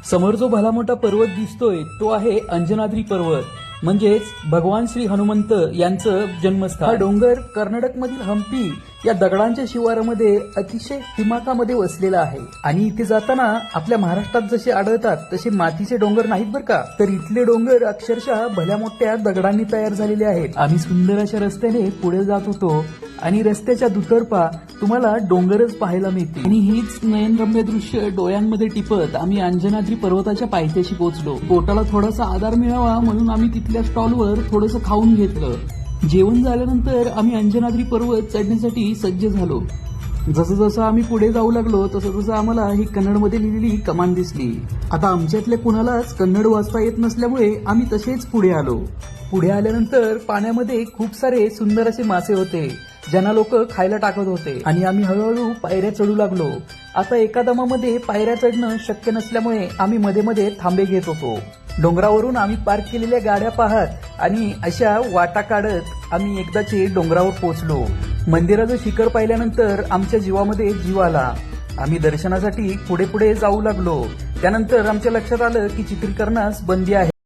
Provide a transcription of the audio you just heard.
समोर जो भला मोठा पर्वत दिसतोय तो आहे अंजनाद्री पर्वत, म्हणजेच भगवान श्री हनुमंत यांचं जन्मस्थान। हा डोंगर कर्नाटकमधील हम्पी या दगडांच्या शिवारामध्ये अतिशय हिमाकामध्ये वसलेला आहे आणि इथे जाताना आपल्या महाराष्ट्रात जसे आढळतात तसे मातीचे डोंगर नाहीत बरं का, तर इथले डोंगर अक्षरशः भल्या मोठ्या दगडांनी तयार झालेले आहेत। आम्ही सुंदर अशा रस्त्याने पुढे जात होतो आणि रस्त्याच्या दुतर्फा तुम्हाला डोंगरच पाहायला मिळते आणि हीच नयनरम्य दृश्य डोळ्यांमध्ये टिपत आम्ही अंजनाद्री पर्वताच्या पायथ्याशी पोहोचलो। पोटाला थोडासा आधार मिळावा म्हणून आम्ही तिथल्या स्टॉलवर थोडंसं खाऊन घेतलं। जेवण झाल्यानंतर आम्ही अंजनाद्री पर्वत चढण्यासाठी सज्ज झालो। जसं जसं आम्ही पुढे जाऊ लागलो तसं तसं आम्हाला ही कन्नडमध्ये लिहिलेली कमान दिसली। आता आमच्यातल्या कुणालाच कन्नड वाचता येत नसल्यामुळे आम्ही तसेच पुढे आलो। पुढे आल्यानंतर पाण्यामध्ये खूप सारे सुंदर असे मासे होते ज्यांना लोक खायला टाकत होते आणि आम्ही हळूहळू पायऱ्या चढू लागलो। आता एका दमामध्ये पायऱ्या चढणं शक्य नसल्यामुळे आम्ही मध्ये मध्ये थांबे घेत होतो। डोंगरावरून आम्ही पार्क केलेल्या गाड्या पाहत आणि अशा वाटा काढत आम्ही एकदाचे डोंगरावर पोहोचलो। मंदिराचं शिखर पाहिल्यानंतर आमच्या जीवामध्ये जीव आला। आम्ही दर्शनासाठी पुढे पुढे जाऊ लागलो। त्यानंतर आमच्या लक्षात आलं की चित्रीकरणास बंदी आहे।